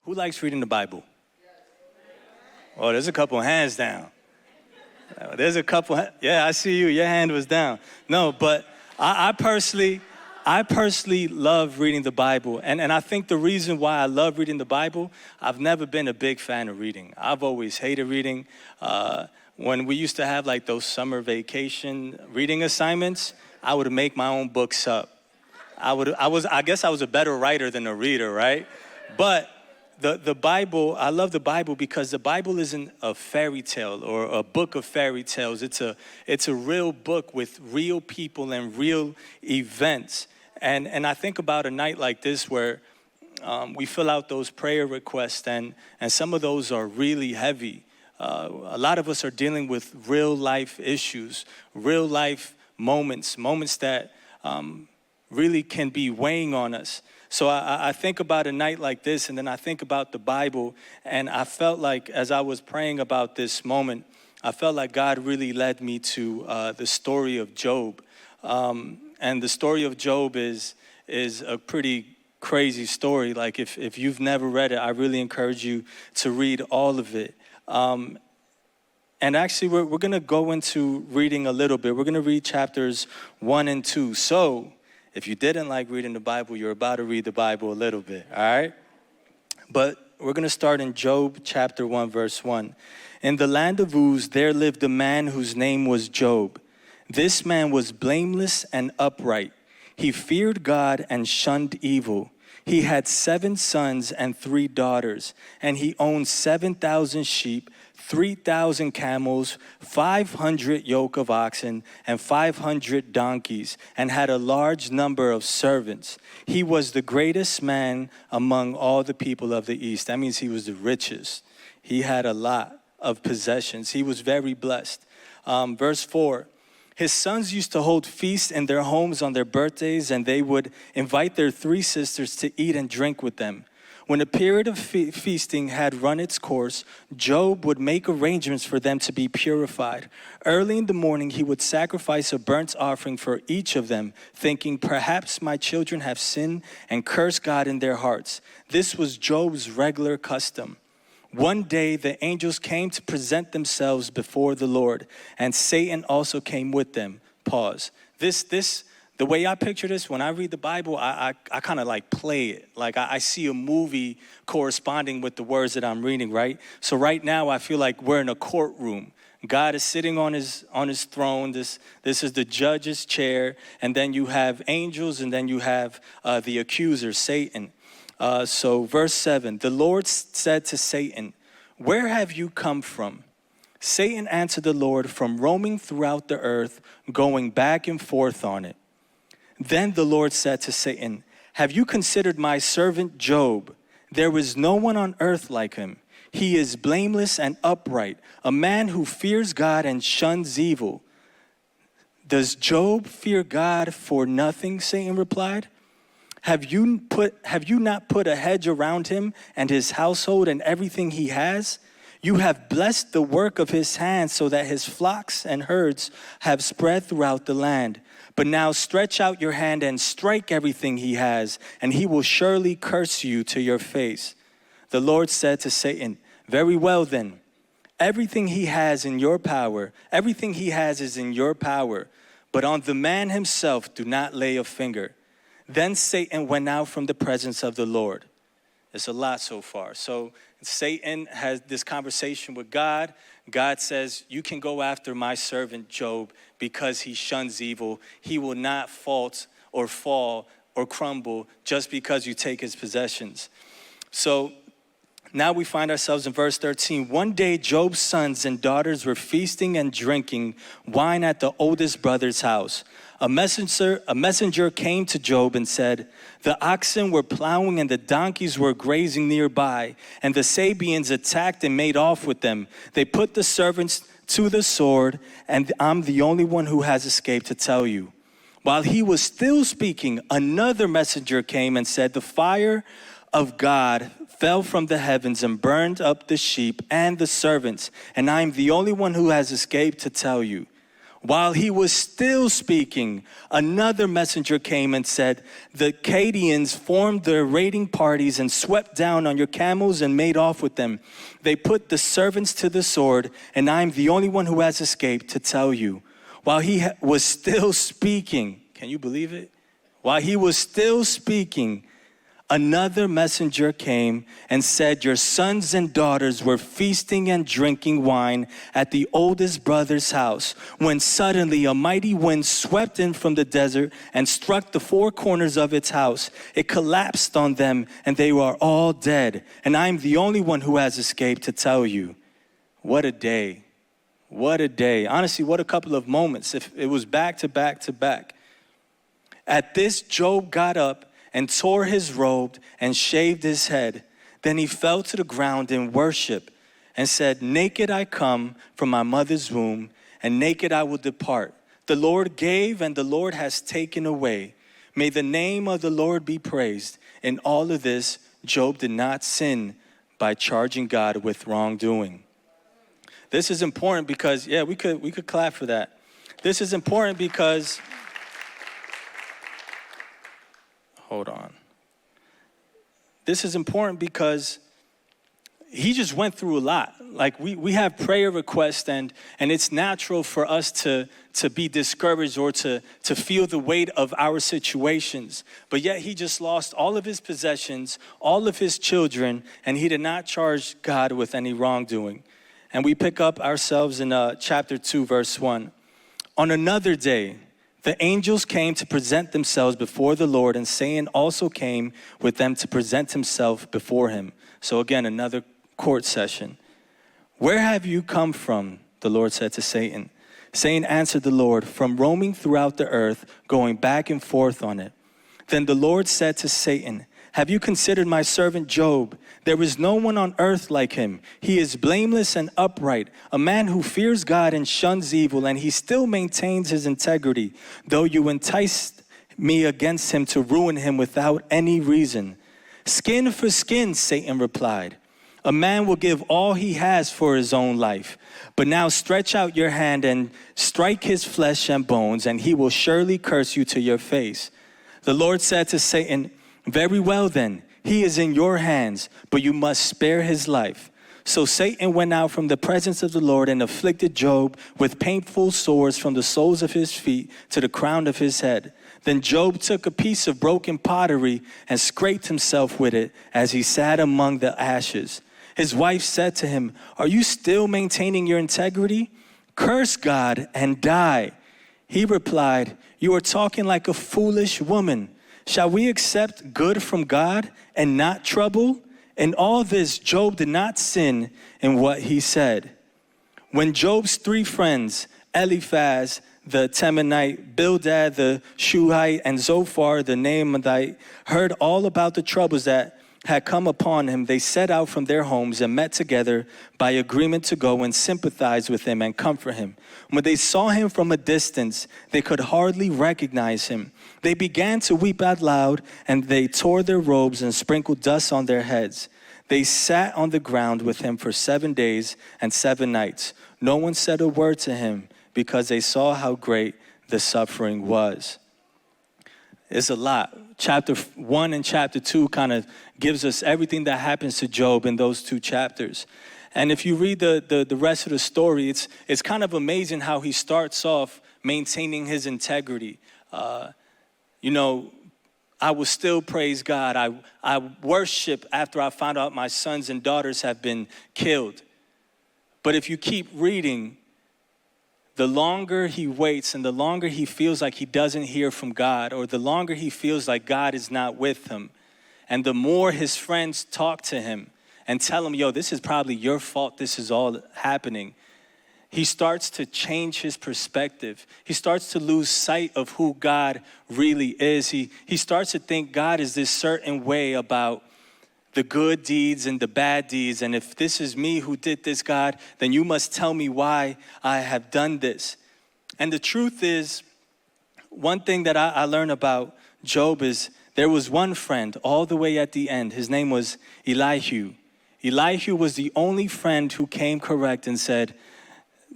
Who likes reading the Bible? Oh, there's a couple hands down. There's a couple. Yeah, I see you. Your hand was down. No, but I personally love reading the Bible. And I think the reason why I love reading the Bible, I've never been a big fan of reading. I've always hated reading. When we used to have like those summer vacation reading assignments, I would make my own books up. I guess I was a better writer than a reader, right? But the Bible, I love the Bible because the Bible isn't a fairy tale or a book of fairy tales. It's a real book with real people and real events. And I think about a night like this where we fill out those prayer requests and some of those are really heavy. A lot of us are dealing with real life issues, real life moments that really can be weighing on us. So I think about a night like this, and then I think about the Bible, and I felt like as I was praying about this moment, I felt like God really led me to the story of Job. And the story of Job is a pretty crazy story. Like if you've never read it, I really encourage you to read all of it. And actually, we're going to go into reading a little bit. We're going to read chapters 1 and 2. So if you didn't like reading the Bible, you're about to read the Bible a little bit, all right? But we're going to start in Job chapter 1, verse 1. In the land of Uz, there lived a man whose name was Job. This man was blameless and upright. He feared God and shunned evil. He had 7 sons and 3 daughters, and he owned 7,000 sheep, 3,000 camels, 500 yoke of oxen, and 500 donkeys, and had a large number of servants. He was the greatest man among all the people of the East. That means he was the richest. He had a lot of possessions. He was very blessed. Verse 4. His sons used to hold feasts in their homes on their birthdays, and they would invite their 3 sisters to eat and drink with them. When a period of feasting had run its course, Job would make arrangements for them to be purified. Early in the morning, he would sacrifice a burnt offering for each of them, thinking, perhaps my children have sinned and cursed God in their hearts. This was Job's regular custom. One day, the angels came to present themselves before the Lord, and Satan also came with them. Pause. The way I picture this, when I read the Bible, I kind of like play it. Like I see a movie corresponding with the words that I'm reading, right? So right now, I feel like we're in a courtroom. God is sitting on his throne. This is the judge's chair. And then you have angels, and then you have the accuser, Satan. So verse 7, the Lord said to Satan, where have you come from? Satan answered the Lord, from roaming throughout the earth, going back and forth on it. Then the Lord said to Satan, have you considered my servant Job? There is no one on earth like him. He is blameless and upright, a man who fears God and shuns evil. Does Job fear God for nothing? Satan replied. Have you not put a hedge around him and his household and everything he has? You have blessed the work of his hands so that his flocks and herds have spread throughout the land. But now stretch out your hand and strike everything he has, and he will surely curse you to your face. The Lord said to Satan, very well then, everything he has is in your power, but on the man himself do not lay a finger. Then Satan went out from the presence of the Lord. It's a lot so far. So Satan has this conversation with God. God says, you can go after my servant Job because he shuns evil. He will not fault or fall or crumble just because you take his possessions. So now we find ourselves in verse 13. One day Job's sons and daughters were feasting and drinking wine at the oldest brother's house. A messenger came to Job and said, the oxen were plowing and the donkeys were grazing nearby, and the Sabeans attacked and made off with them. They put the servants to the sword, and I'm the only one who has escaped to tell you. While he was still speaking, another messenger came and said, the fire of God fell from the heavens and burned up the sheep and the servants, and I'm the only one who has escaped to tell you. While he was still speaking, another messenger came and said, the Chaldeans formed their raiding parties and swept down on your camels and made off with them. They put the servants to the sword, and I'm the only one who has escaped to tell you. While he was still speaking, can you believe it? While he was still speaking, another messenger came and said, your sons and daughters were feasting and drinking wine at the oldest brother's house, when suddenly a mighty wind swept in from the desert and struck the four corners of its house. It collapsed on them, and they were all dead. And I'm the only one who has escaped to tell you. What a day. What a day. Honestly, what a couple of moments. If it was back to back to back. At this, Job got up and tore his robe and shaved his head. Then he fell to the ground in worship and said, naked I come from my mother's womb, and naked I will depart. The Lord gave, and the Lord has taken away. May the name of the Lord be praised. In all of this, Job did not sin by charging God with wrongdoing. This is important because, we could clap for that. This is important because, hold on. This is important because he just went through a lot. Like we have prayer requests, and it's natural for us to be discouraged or to feel the weight of our situations. But yet he just lost all of his possessions, all of his children, and he did not charge God with any wrongdoing. And we pick up ourselves in chapter 2, verse 1. On another day, the angels came to present themselves before the Lord, and Satan also came with them to present himself before him. So again, another court session. Where have you come from? The Lord said to Satan. Satan answered the Lord, from roaming throughout the earth, going back and forth on it. Then the Lord said to Satan, have you considered my servant Job? There is no one on earth like him. He is blameless and upright, a man who fears God and shuns evil, and he still maintains his integrity, though you enticed me against him to ruin him without any reason. Skin for skin, Satan replied. A man will give all he has for his own life. But now stretch out your hand and strike his flesh and bones, and he will surely curse you to your face. The Lord said to Satan, very well then, he is in your hands, but you must spare his life. So Satan went out from the presence of the Lord and afflicted Job with painful sores from the soles of his feet to the crown of his head. Then Job took a piece of broken pottery and scraped himself with it as he sat among the ashes. His wife said to him, are you still maintaining your integrity? Curse God and die. He replied, you are talking like a foolish woman. Shall we accept good from God and not trouble? In all this, Job did not sin in what he said. When Job's three friends, Eliphaz the Temanite, Bildad the Shuhite, and Zophar the Naamanite, heard all about the troubles that had come upon him, they set out from their homes and met together by agreement to go and sympathize with him and comfort him. When they saw him from a distance, they could hardly recognize him. They began to weep out loud, and they tore their robes and sprinkled dust on their heads. They sat on the ground with him for 7 days and 7 nights. No one said a word to him because they saw how great the suffering was. It's a lot. Chapter 1 and chapter 2 kind of gives us everything that happens to Job in those 2 chapters. And if you read the rest of the story, it's kind of amazing how he starts off maintaining his integrity. I will still praise God. I worship after I found out my sons and daughters have been killed. But if you keep reading, the longer he waits and the longer he feels like he doesn't hear from God, or the longer he feels like God is not with him, and the more his friends talk to him and tell him, yo, this is probably your fault, this is all happening, he starts to change his perspective. He starts to lose sight of who God really is. He starts to think God is this certain way about the good deeds and the bad deeds. And if this is me who did this, God, then you must tell me why I have done this. And the truth is, one thing that I learned about Job is there was one friend all the way at the end. His name was Elihu. Elihu was the only friend who came correct and said,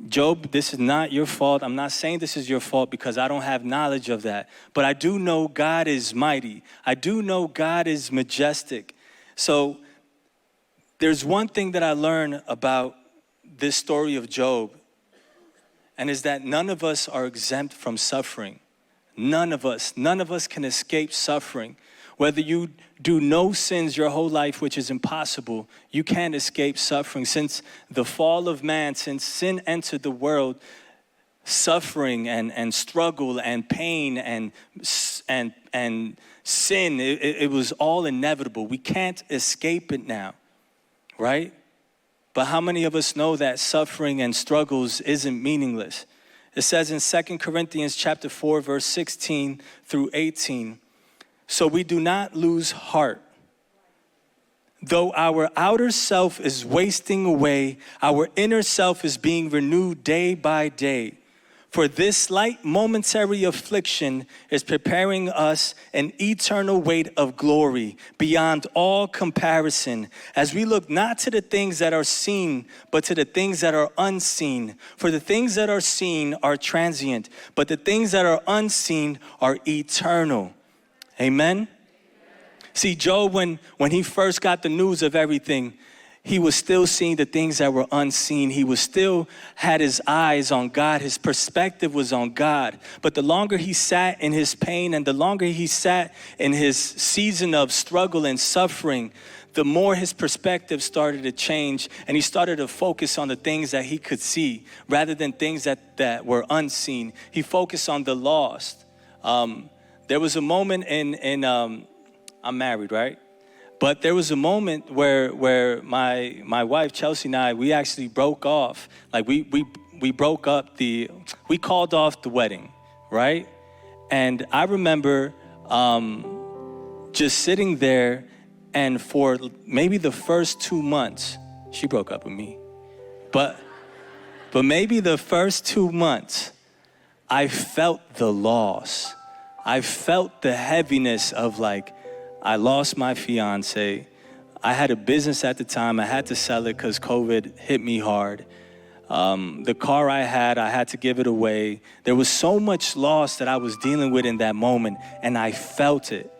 Job, this is not your fault. I'm not saying this is your fault because I don't have knowledge of that. But I do know God is mighty. I do know God is majestic. So there's one thing that I learned about this story of Job, and is that none of us are exempt from suffering. None of us can escape suffering. Whether you do no sins your whole life, which is impossible, you can't escape suffering. Since the fall of man, since sin entered the world, suffering and struggle and pain and sin, it was all inevitable. We can't escape it now, right? But how many of us know that suffering and struggles isn't meaningless? It says in 2 Corinthians chapter 4, verse 16 through 18, so we do not lose heart. Though our outer self is wasting away, our inner self is being renewed day by day. For this slight momentary affliction is preparing us an eternal weight of glory beyond all comparison, as we look not to the things that are seen, but to the things that are unseen. For the things that are seen are transient, but the things that are unseen are eternal. Amen? See, Job, when he first got the news of everything, he was still seeing the things that were unseen. He was still had his eyes on God. His perspective was on God. But the longer he sat in his pain and the longer he sat in his season of struggle and suffering, the more his perspective started to change, and he started to focus on the things that he could see rather than things that were unseen. He focused on the lost. There was a moment I'm married, right? But there was a moment where my wife, Chelsea, and I, we actually broke off. Like we broke up we called off the wedding, right? And I remember just sitting there, and for maybe the first 2 months, she broke up with me. But maybe the first 2 months, I felt the loss. I felt the heaviness of like, I lost my fiance. I had a business at the time. I had to sell it because COVID hit me hard. The car I had to give it away. There was so much loss that I was dealing with in that moment, and I felt it.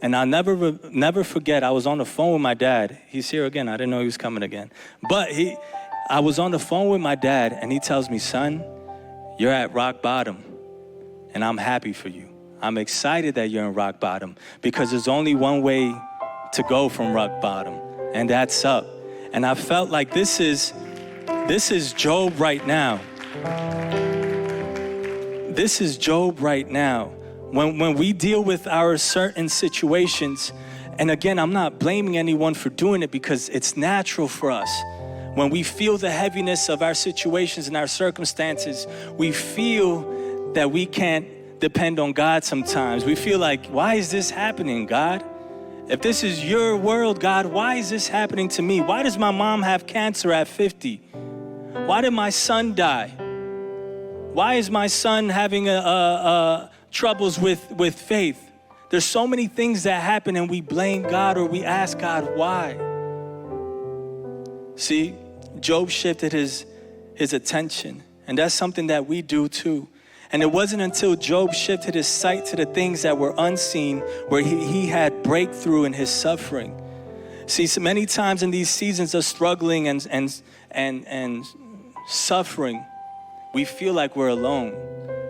And I'll never forget, I was on the phone with my dad. He's here again. I didn't know he was coming again. But I was on the phone with my dad, and he tells me, son, you're at rock bottom, and I'm happy for you. I'm excited that you're in rock bottom because there's only one way to go from rock bottom, and that's up. And I felt like this is Job right now. This is Job right now. When we deal with our certain situations, and again, I'm not blaming anyone for doing it because it's natural for us. When we feel the heaviness of our situations and our circumstances, we feel that we can't depend on God sometimes. We feel like, why is this happening, God? If this is your world, God, why is this happening to me? Why does my mom have cancer at 50? Why did my son die? Why is my son having troubles with faith? There's so many things that happen and we blame God or we ask God why. See, Job shifted his attention, and that's something that we do too. And it wasn't until Job shifted his sight to the things that were unseen where he had breakthrough in his suffering. See, so many times in these seasons of struggling and suffering, we feel like we're alone.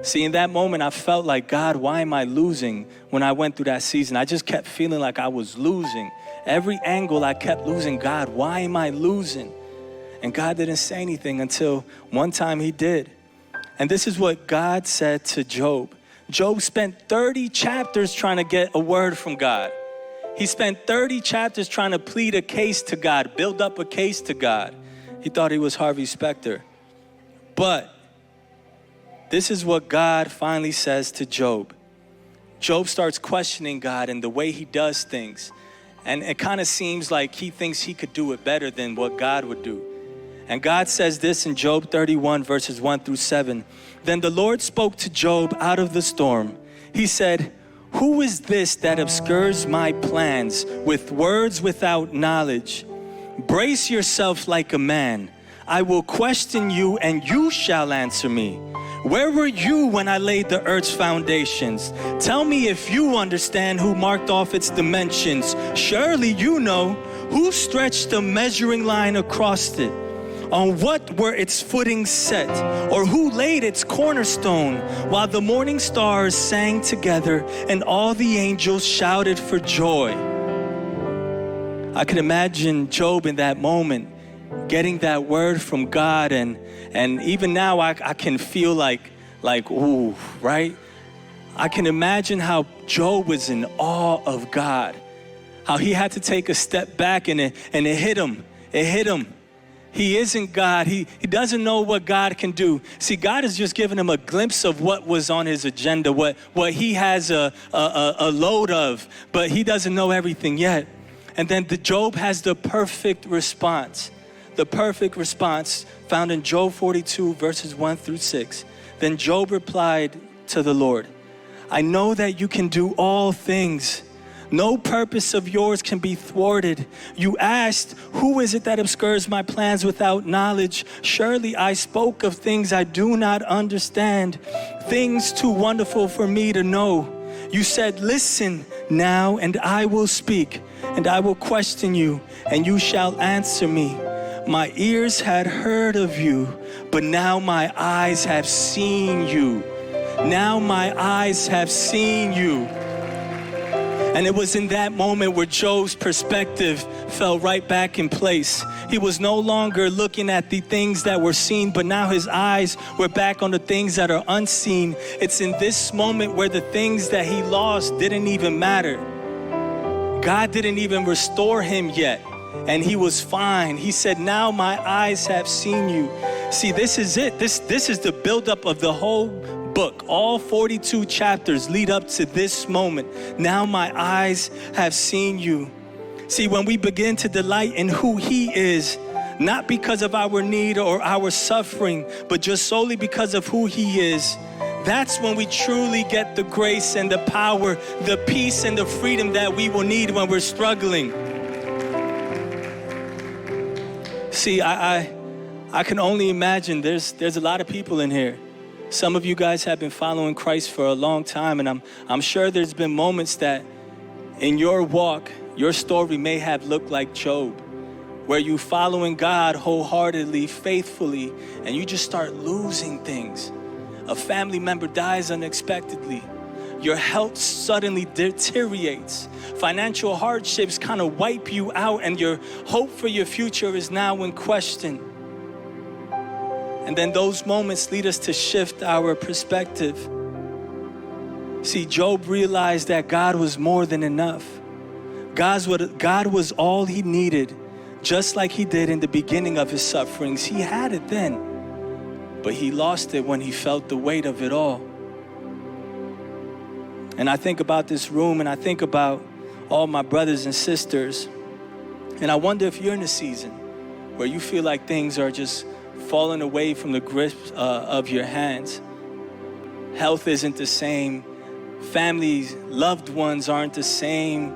See, in that moment, I felt like, God, why am I losing when I went through that season? I just kept feeling like I was losing. Every angle I kept losing. God, why am I losing? And God didn't say anything until one time he did. And this is what God said to Job. Job spent 30 chapters trying to get a word from God. He spent 30 chapters trying to plead a case to God, build up a case to God. He thought he was Harvey Specter. But this is what God finally says to Job. Job starts questioning God and the way he does things. And it kind of seems like he thinks he could do it better than what God would do. And God says this in Job 31, verses 1 through 7. Then the Lord spoke to Job out of the storm. He said, who is this that obscures my plans with words without knowledge? Brace yourself like a man. I will question you and you shall answer me. Where were you when I laid the earth's foundations? Tell me if you understand who marked off its dimensions. Surely you know who stretched the measuring line across it. On what were its footings set, or who laid its cornerstone, while the morning stars sang together and all the angels shouted for joy. I could imagine Job in that moment getting that word from God, and even now I can feel like ooh, right? I can imagine how Job was in awe of God, how he had to take a step back and it hit him. It hit him. He isn't God. He doesn't know what God can do. See, God has just given him a glimpse of what was on his agenda, what he has a load of, but he doesn't know everything yet. And then Job has the perfect response. The perfect response found in Job 42, verses 1 through 6. Then Job replied to the Lord, I know that you can do all things. No purpose of yours can be thwarted. You asked, who is it that obscures my plans without knowledge? Surely I spoke of things I do not understand, things too wonderful for me to know. You said, listen now, and I will speak, and I will question you, and you shall answer me. My ears had heard of you, but now my eyes have seen you. Now my eyes have seen you. And it was in that moment where Job's perspective fell right back in place. He was no longer looking at the things that were seen, but now his eyes were back on the things that are unseen. It's in this moment where the things that he lost didn't even matter. God didn't even restore him yet, and he was fine. He said, now my eyes have seen you. See, this is it. This is the buildup of the whole book. All 42 chapters lead up to this moment. Now my eyes have seen you. See, when we begin to delight in who he is, not because of our need or our suffering, but just solely because of who he is, that's when we truly get the grace and the power, the peace and the freedom that we will need when we're struggling. See, I can only imagine there's a lot of people in here. Some of you guys have been following Christ for a long time, and I'm sure there's been moments that in your walk, your story may have looked like Job, where you following God wholeheartedly, faithfully, and you just start losing things. A family member dies unexpectedly. Your health suddenly deteriorates. Financial hardships kind of wipe you out, and your hope for your future is now in question. And then those moments lead us to shift our perspective. See, Job realized that God was more than enough. God was all he needed, just like he did in the beginning of his sufferings. He had it then, but he lost it when he felt the weight of it all. And I think about this room, and I think about all my brothers and sisters, and I wonder if you're in a season where you feel like things are just falling away from the grip of your hands. Health isn't the same. Families, loved ones aren't the same.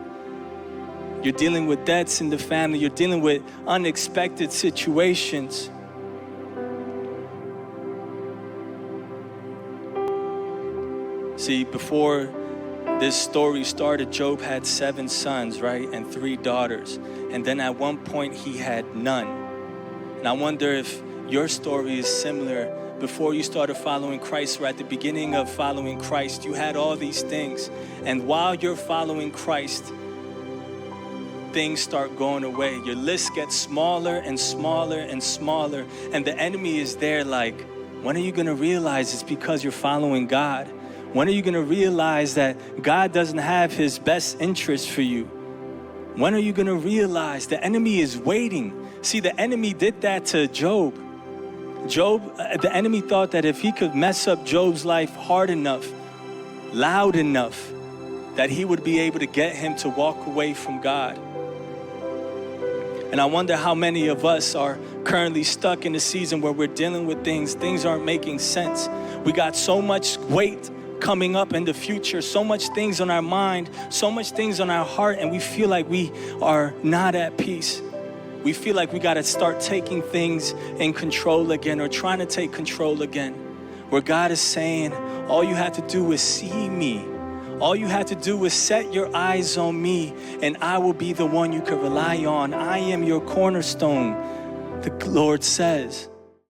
You're dealing with debts in the family. You're dealing with unexpected situations. See, before this story started, Job had 7 sons, right? And 3 daughters. And then at one point he had none. And I wonder if your story is similar. Before you started following Christ, or at the beginning of following Christ, you had all these things. And while you're following Christ, things start going away. Your list gets smaller and smaller and smaller. And the enemy is there like, when are you going to realize it's because you're following God? When are you going to realize that God doesn't have his best interest for you? When are you going to realize the enemy is waiting? See, the enemy did that to Job. The enemy thought that if he could mess up Job's life hard enough, loud enough, that he would be able to get him to walk away from God. And I wonder how many of us are currently stuck in a season where we're dealing with things aren't making sense. We got so much weight coming up in the future, so much things on our mind, so much things on our heart, and we feel like we are not at peace. We feel like we got to start taking things in control again, or trying to take control again. Where God is saying, all you have to do is see me. All you have to do is set your eyes on me, and I will be the one you can rely on. I am your cornerstone, the Lord says.